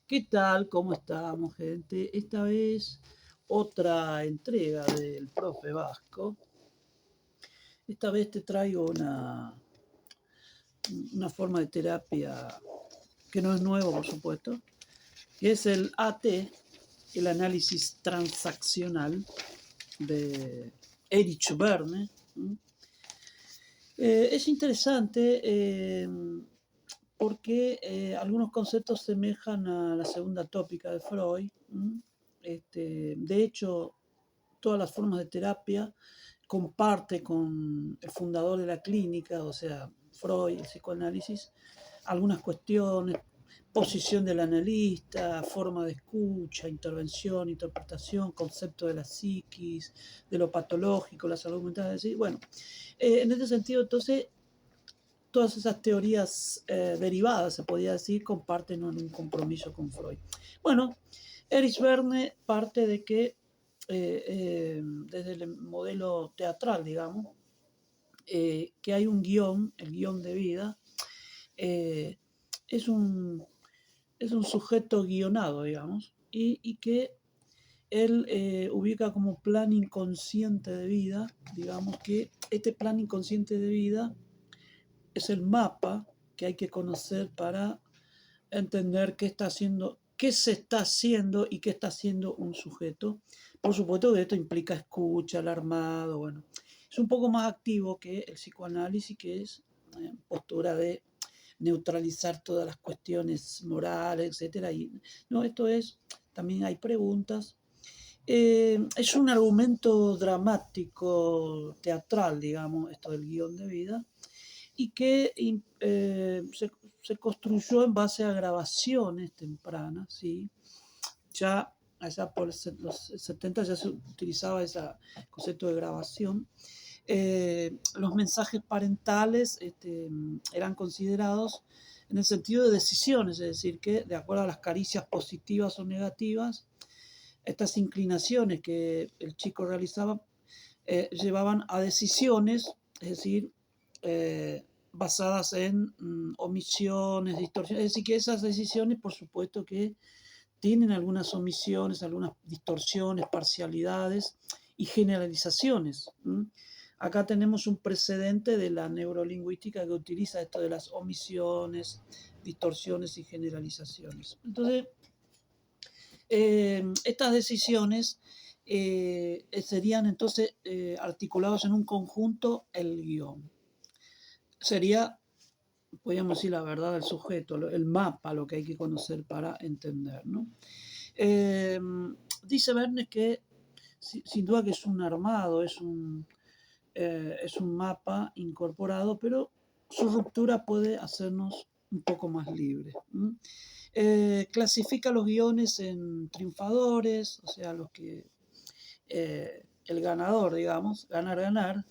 ¿Qué tal? ¿Cómo estamos, gente? Esta vez otra entrega del Profe Vasco. Esta vez te traigo una forma de terapia que no es nuevo, por supuesto, que es el AT, el análisis transaccional de Erich Verne. Es interesante porque algunos conceptos semejan a la segunda tópica de Freud. De hecho, todas las formas de terapia comparte con el fundador de la clínica, o sea, Freud, el psicoanálisis, algunas cuestiones, posición del analista, forma de escucha, intervención, interpretación, concepto de la psiquis, de lo patológico, la salud mental, es decir, bueno, en este sentido, entonces, todas esas teorías derivadas, se podría decir, comparten un compromiso con Freud. Bueno, Erich Verne parte de que desde el modelo teatral, digamos, que hay un guión, el guión de vida, eh, es, un, es un sujeto guionado, digamos, y que él ubica como plan inconsciente de vida, digamos que este plan inconsciente de vida es el mapa que hay que conocer para entender qué está haciendo, qué se está haciendo y qué está haciendo un sujeto. Por supuesto que esto implica escucha, alarmado, bueno. Es un poco más activo que el psicoanálisis, que es postura de neutralizar todas las cuestiones morales, etcétera. Y no, esto es, también hay preguntas. Es un argumento dramático, teatral, digamos, esto del guión de vida, y que se construyó en base a grabaciones tempranas, ¿sí? Ya allá por los 70 ya se utilizaba ese concepto de grabación. Los mensajes parentales eran considerados en el sentido de decisiones, es decir, que de acuerdo a las caricias positivas o negativas, estas inclinaciones que el chico realizaba llevaban a decisiones, es decir, basadas en omisiones, distorsiones. Es decir, que esas decisiones, por supuesto, que tienen algunas omisiones, algunas distorsiones, parcialidades y generalizaciones. Acá tenemos un precedente de la neurolingüística que utiliza esto de las omisiones, distorsiones y generalizaciones. Entonces, estas decisiones serían entonces articulados en un conjunto el guión. Sería, podríamos decir, la verdad del sujeto, el mapa, lo que hay que conocer para entender, ¿no? Eh, Dice Verne que sin duda que es un armado, es un mapa incorporado, pero su ruptura puede hacernos un poco más libres. Clasifica los guiones en triunfadores, o sea, los que el ganador, digamos, ganar, ganar,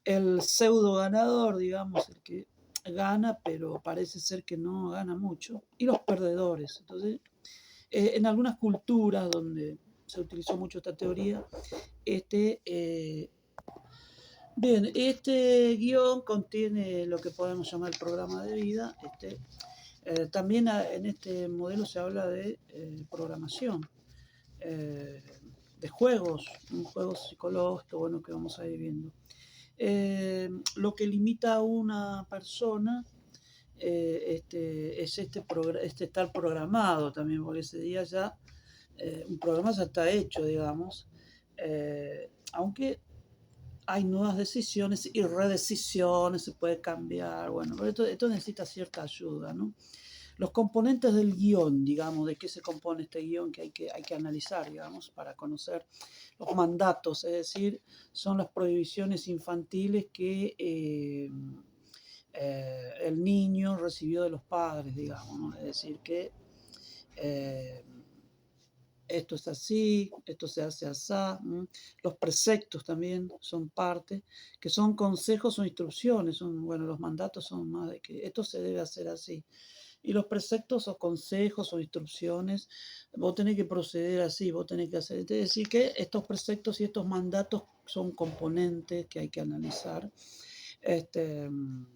el pseudo ganador, digamos, el que gana, pero parece ser que no gana mucho, y los perdedores. Entonces, en algunas culturas donde se utilizó mucho esta teoría, este guión contiene lo que podemos llamar el programa de vida. También en este modelo se habla de programación, eh, de juegos, un juego psicológico, bueno, que vamos a ir viendo. Lo que limita a una persona es estar programado también, porque ese día ya un programa ya está hecho, digamos, aunque hay nuevas decisiones y redecisiones, se puede cambiar, bueno, pero esto necesita cierta ayuda, ¿no? Los componentes del guión, digamos, de qué se compone este guión que hay que analizar, digamos, para conocer los mandatos, es decir, son las prohibiciones infantiles que el niño recibió de los padres, digamos, ¿no? Es decir, que eh, esto es así, esto se hace así. Los preceptos también son parte, que son consejos o instrucciones, bueno, los mandatos son más de que esto se debe hacer así. Y los preceptos o consejos o instrucciones, vos tenés que proceder así, vos tenés que hacer. Es decir, que estos preceptos y estos mandatos son componentes que hay que analizar en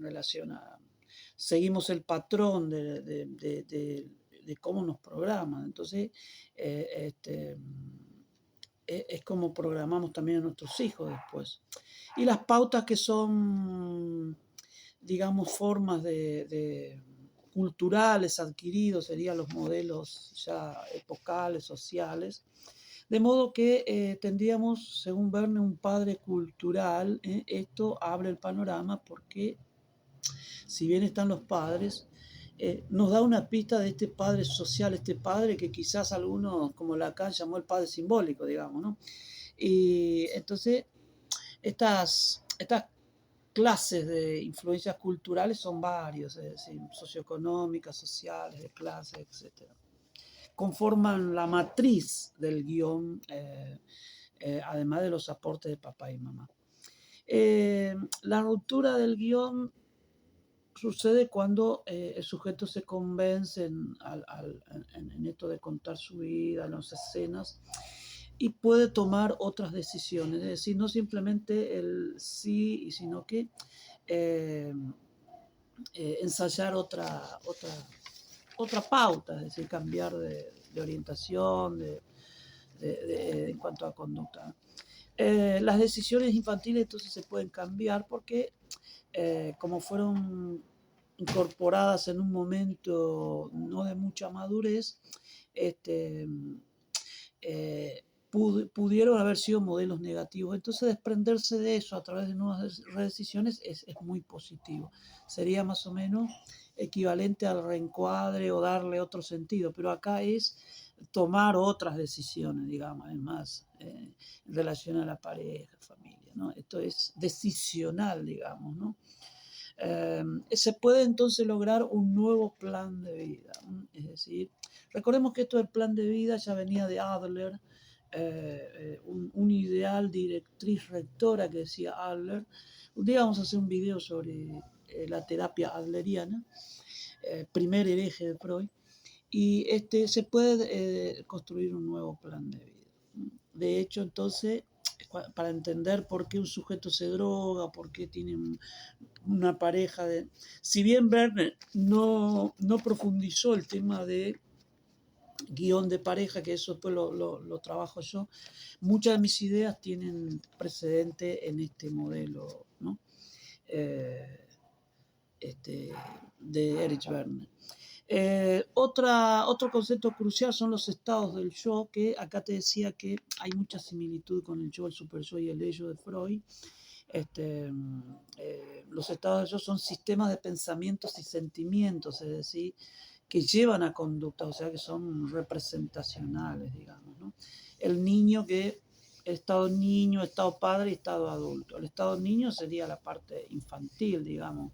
relación seguimos el patrón de cómo nos programan. Entonces, este, es como programamos también a nuestros hijos después. Y las pautas que son, digamos, formas de culturales adquiridos, serían los modelos ya epocales, sociales. De modo que tendríamos, según Verne, un padre cultural. Esto abre el panorama porque, si bien están los padres, nos da una pista de este padre social, este padre que quizás algunos, como Lacan, llamó el padre simbólico, digamos, ¿no? Y entonces, estas clases de influencias culturales son varios, es decir, socioeconómicas, sociales, de clase, etcétera. Conforman la matriz del guión, además de los aportes de papá y mamá. La ruptura del guión sucede cuando el sujeto se convence en esto de contar su vida, en las escenas, y puede tomar otras decisiones, es decir, no simplemente el sí, sino que eh, ensayar otra pauta, es decir, cambiar de orientación en cuanto a conducta. Las decisiones infantiles entonces se pueden cambiar porque como fueron incorporadas en un momento no de mucha madurez, este, pudieron haber sido modelos negativos. Entonces, desprenderse de eso a través de nuevas decisiones es muy positivo. Sería más o menos equivalente al reencuadre o darle otro sentido, pero acá es tomar otras decisiones, digamos, además, en relación a la pareja, familia, ¿no? Esto es decisional, digamos, ¿no? Se puede entonces lograr un nuevo plan de vida. Es decir, recordemos que esto del plan de vida ya venía de Adler, un ideal directriz rectora que decía Adler. Un día vamos a hacer un video sobre la terapia adleriana, primer hereje de Freud, y se puede construir un nuevo plan de vida. De hecho, entonces, para entender por qué un sujeto se droga, por qué tiene una pareja de... Si bien Werner no profundizó el tema de guión de pareja, que eso después lo trabajo yo, muchas de mis ideas tienen precedente en este modelo, ¿no? Eh, de Erich Werner. Otro concepto crucial son los estados del yo, que acá te decía que hay mucha similitud con el yo, el super yo y el ello de Freud. Los estados del yo son sistemas de pensamientos y sentimientos, es decir, que llevan a conducta, o sea, que son representacionales, digamos, ¿no? El niño que estado niño, estado padre y estado adulto. El estado niño sería la parte infantil, digamos,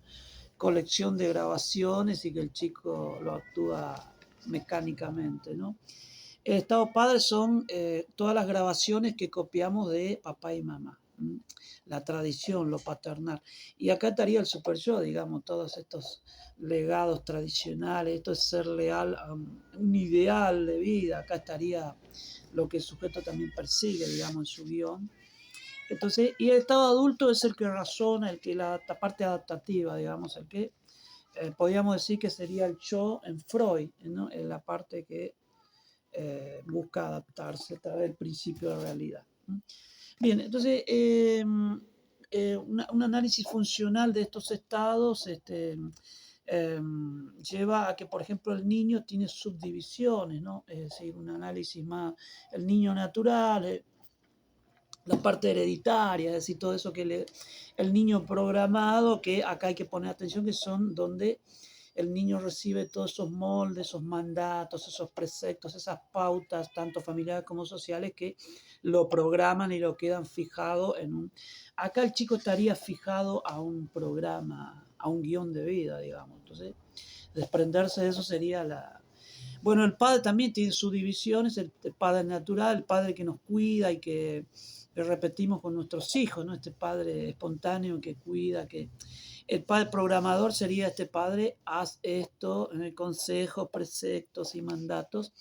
colección de grabaciones y que el chico lo actúa mecánicamente, ¿no? El estado padre son todas las grabaciones que copiamos de papá y mamá, la tradición, lo paternal. Y acá estaría el super yo, digamos, todos estos legados tradicionales, esto es ser leal a un ideal de vida. Acá estaría lo que el sujeto también persigue, digamos, en su guión. Entonces, y el estado adulto es el que razona, el que la parte adaptativa, digamos, el que podríamos decir que sería el yo en Freud, ¿no? En la parte que busca adaptarse a través del principio de realidad. Bien, entonces, un análisis funcional de estos estados lleva a que, por ejemplo, el niño tiene subdivisiones, ¿no? Es decir, un análisis más, el niño natural, la parte hereditaria, es decir, todo eso que el niño programado, que acá hay que poner atención, que son donde el niño recibe todos esos moldes, esos mandatos, esos preceptos, esas pautas, tanto familiares como sociales, que lo programan y lo quedan fijado en un... Acá el chico estaría fijado a un programa, a un guión de vida, digamos. Entonces, desprenderse de eso sería la... Bueno, el padre también tiene sus divisiones, el padre natural, el padre que nos cuida y que repetimos con nuestros hijos, ¿no? Este padre espontáneo que cuida, que el padre programador sería este padre, haz esto, en el consejo, preceptos y mandatos.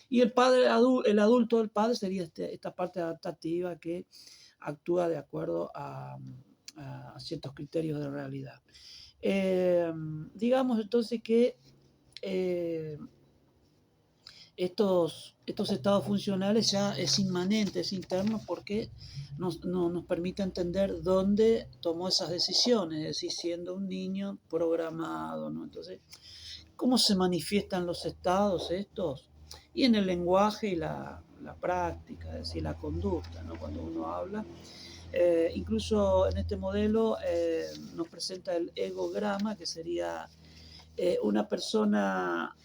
Y el padre el adulto del padre sería esta parte adaptativa que actúa de acuerdo a ciertos criterios de realidad. Eh, digamos entonces que eh, estos estados funcionales ya es inmanente, es interno, porque nos permite entender dónde tomó esas decisiones, es decir, siendo un niño programado, ¿no? Entonces, ¿cómo se manifiestan los estados estos? Y en el lenguaje y la práctica, es decir, la conducta, ¿no? Cuando uno habla. Incluso en este modelo nos presenta el egograma, que sería una persona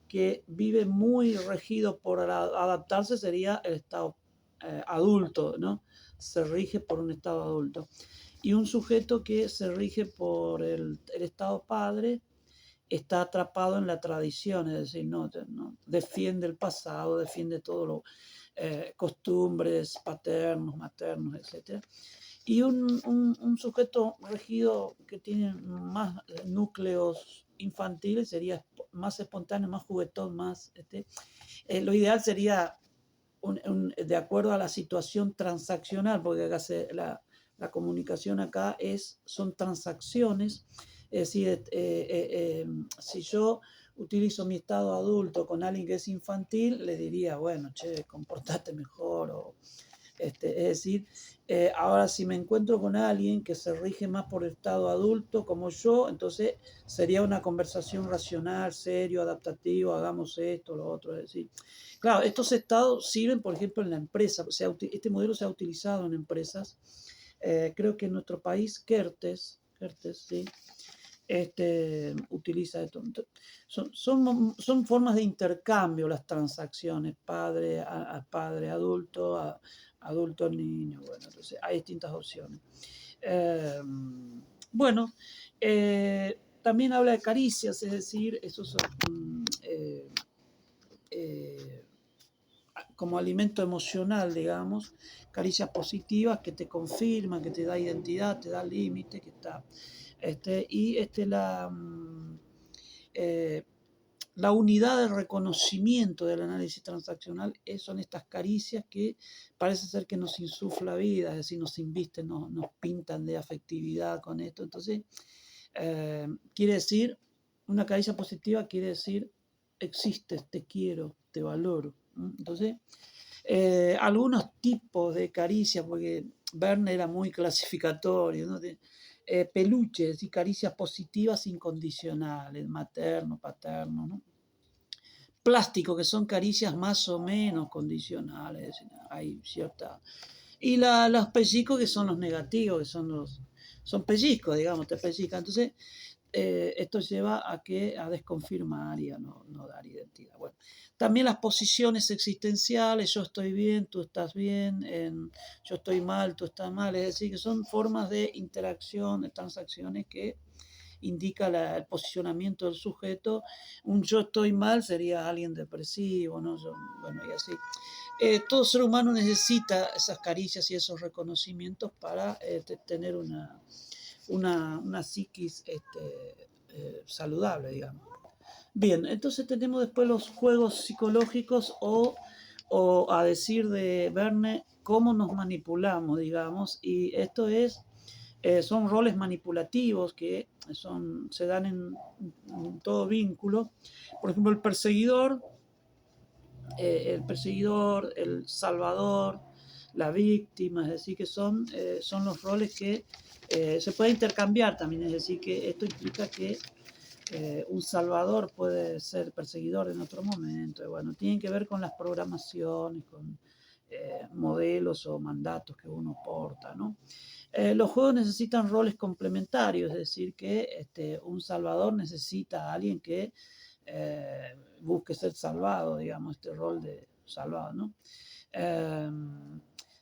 que vive muy regido por adaptarse, sería el estado adulto, ¿no? Se rige por un estado adulto. Y un sujeto que se rige por el estado padre está atrapado en la tradición, es decir, no defiende el pasado, defiende todo lo costumbres paternos, maternos, etcétera. Y un sujeto regido que tiene más núcleos infantiles sería más espontáneo, más juguetón, más... lo ideal sería, de acuerdo a la situación transaccional, porque acá la comunicación acá son transacciones, es decir, si yo utilizo mi estado adulto con alguien que es infantil, le diría, bueno, che, comportate mejor, o es decir, ahora si me encuentro con alguien que se rige más por el estado adulto como yo, entonces sería una conversación racional, serio, adaptativo, hagamos esto, lo otro. Es decir, claro, estos estados sirven, por ejemplo, en la empresa. O sea, este modelo se ha utilizado en empresas. Creo que en nuestro país, Kertes, sí, utiliza esto. Son formas de intercambio las transacciones, padre a padre, adulto a adulto niño. Bueno, entonces hay distintas opciones. Eh, bueno, también habla de caricias, es decir, esos son eh, como alimento emocional, digamos, caricias positivas que te confirman, que te da identidad, te da límite, que está. Y eh, la unidad de reconocimiento del análisis transaccional son estas caricias que parece ser que nos insufla vida, es decir, nos invisten, nos pintan de afectividad con esto. Entonces, quiere decir, una caricia positiva quiere decir, existes, te quiero, te valoro. Entonces, algunos tipos de caricias, porque Verne era muy clasificatorio, ¿no? Peluches y caricias positivas incondicionales, materno, paterno, ¿no? Plástico, que son caricias más o menos condicionales, hay cierta... Y los pellizcos, que son los negativos, que son pellizcos, digamos, te pellizcan. Entonces, esto lleva a desconfirmar y a no dar identidad. Bueno, también las posiciones existenciales, yo estoy bien, tú estás bien, yo estoy mal, tú estás mal, es decir, que son formas de interacción, de transacciones que indica el posicionamiento del sujeto. Un yo estoy mal sería alguien depresivo, ¿no? Bueno, y así. Todo ser humano necesita esas caricias y esos reconocimientos para tener una psiquis saludable, digamos. Bien, entonces tenemos después los juegos psicológicos o a decir de Verne, cómo nos manipulamos, digamos, y esto son roles manipulativos que se dan en todo vínculo. Por ejemplo, el salvador, la víctima, es decir, que son los roles que se pueden intercambiar también, es decir, que esto implica que un salvador puede ser perseguidor en otro momento, y bueno, tienen que ver con las programaciones, con modelos o mandatos que uno porta, ¿no? Los juegos necesitan roles complementarios, es decir, que un salvador necesita a alguien que busque ser salvado, digamos, este rol de salvado, ¿no? Eh,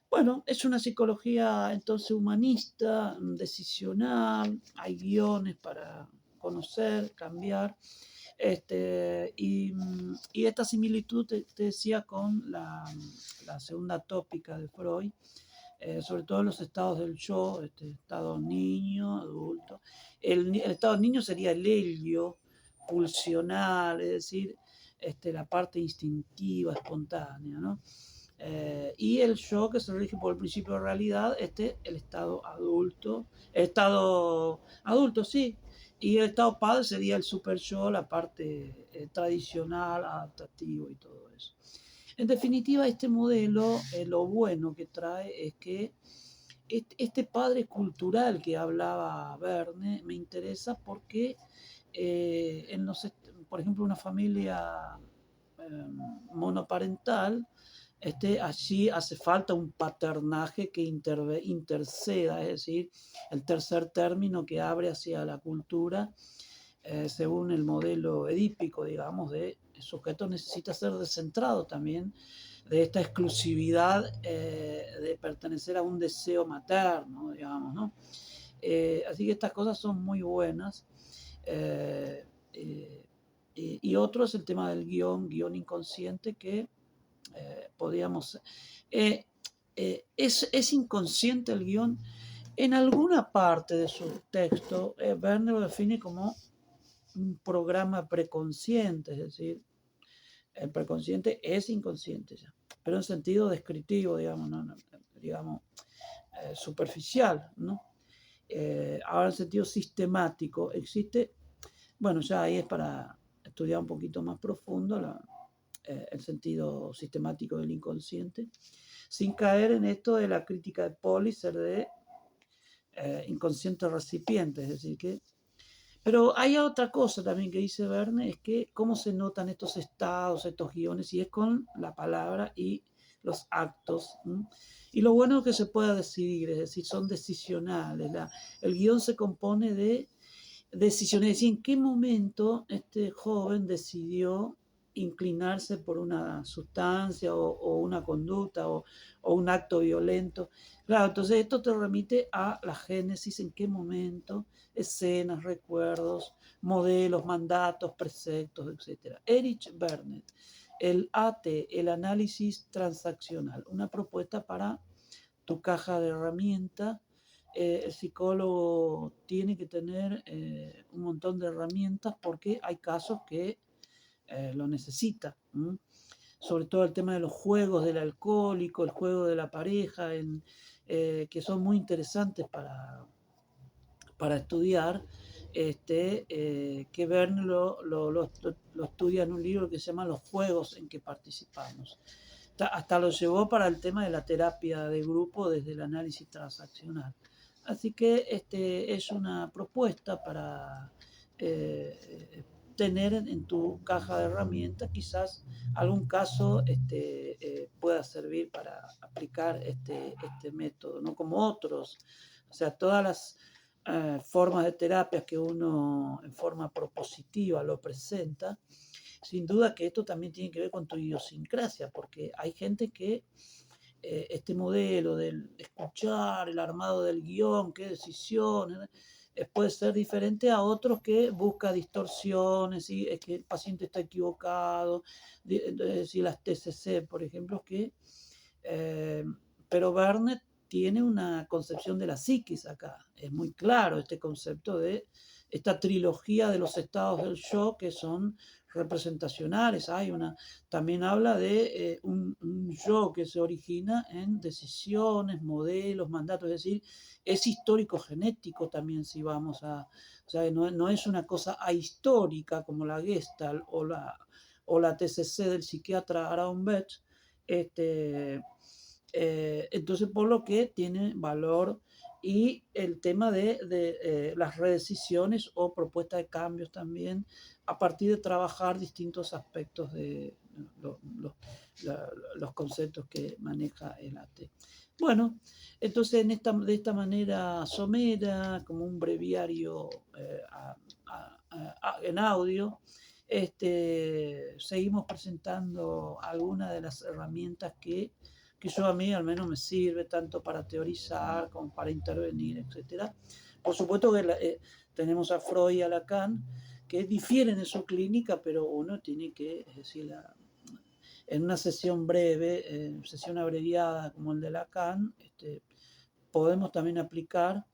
bueno, es una psicología entonces humanista, decisional, hay guiones para conocer, cambiar, y esta similitud te decía con la segunda tópica de Freud, sobre todo en los estados del yo, estado niño, adulto. El estado niño sería el helio pulsional, es decir, la parte instintiva, espontánea, ¿no? Y el yo, que se rige por el principio de realidad, el estado adulto, sí, Y el estado padre sería el super yo, la parte tradicional, adaptativo y todo eso. En definitiva, este modelo, lo bueno que trae es que este padre cultural que hablaba Verne me interesa porque por ejemplo, una familia eh, monoparental, allí hace falta un paternaje que interceda, es decir, el tercer término que abre hacia la cultura, según el modelo edípico, digamos, de el sujeto necesita ser descentrado también de esta exclusividad de pertenecer a un deseo materno, digamos, ¿no? Así que estas cosas son muy buenas. Eh, eh, y otro es el tema del guión inconsciente que podríamos... eh, es inconsciente el guión. En alguna parte de su texto, Werner lo define como un programa preconsciente, es decir, el preconsciente es inconsciente ya, pero en sentido descriptivo, digamos, digamos superficial, ¿no? Ahora en sentido sistemático existe, bueno, ya ahí es para estudiar un poquito más profundo el sentido sistemático del inconsciente, sin caer en esto de la crítica de Polisser de inconsciente recipiente, es decir, que... Pero hay otra cosa también que dice Verne, es que cómo se notan estos estados, estos guiones, y es con la palabra y los actos. ¿M? Y lo bueno es que se pueda decidir, es decir, son decisionales. El guión se compone de decisiones, es decir, en qué momento este joven decidió inclinarse por una sustancia o una conducta o un acto violento. Claro, entonces esto te remite a la génesis, en qué momento, escenas, recuerdos, modelos, mandatos, preceptos, etc. Erich Bernet, el AT, el análisis transaccional, una propuesta para tu caja de herramientas. El psicólogo tiene que tener un montón de herramientas porque hay casos que lo necesita. ¿M? Sobre todo el tema de los juegos del alcohólico, el juego de la pareja, que son muy interesantes para estudiar, que Verne lo estudia en un libro que se llama Los juegos en que participamos. Hasta lo llevó para el tema de la terapia de grupo desde el análisis transaccional. Así que es una propuesta para eh, tener en tu caja de herramientas, quizás algún caso pueda servir para aplicar este método, no como otros. O sea, todas las formas de terapias que uno en forma propositiva lo presenta, sin duda que esto también tiene que ver con tu idiosincrasia, porque hay gente que este modelo del escuchar, el armado del guión, qué decisiones, puede ser diferente a otros que busca distorsiones, y es que el paciente está equivocado, si las TCC, por ejemplo, eh, pero Barnett tiene una concepción de la psiquis acá, es muy claro este concepto de esta trilogía de los estados del yo que son representacionales. También habla de un yo que se origina en decisiones, modelos, mandatos, es decir, es histórico genético también si vamos o sea, no es una cosa ahistórica como la Gestalt o la TCC del psiquiatra Aaron Beck. este, entonces, por lo que tiene valor y el tema de las redecisiones o propuestas de cambios también, a partir de trabajar distintos aspectos de los conceptos que maneja el AT. Bueno, entonces de esta manera somera, como un breviario en audio, seguimos presentando algunas de las herramientas que yo a mí al menos me sirve tanto para teorizar como para intervenir, etcétera. Por supuesto que tenemos a Freud y a Lacan, que difieren en su clínica, pero uno tiene que, es decir, en una sesión breve, sesión abreviada como el de Lacan, podemos también aplicar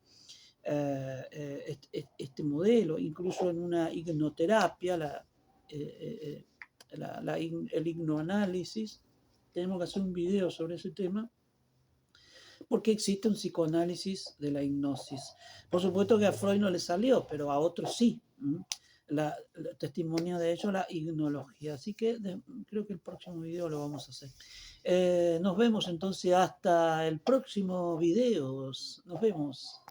modelo, incluso en una hipnoterapia, el hipnoanálisis. Tenemos que hacer un video sobre ese tema, porque existe un psicoanálisis de la hipnosis. Por supuesto que a Freud no le salió, pero a otros sí. El testimonio de ello, la hipnología. Así que creo que el próximo video lo vamos a hacer. Nos vemos entonces hasta el próximo video. Nos vemos.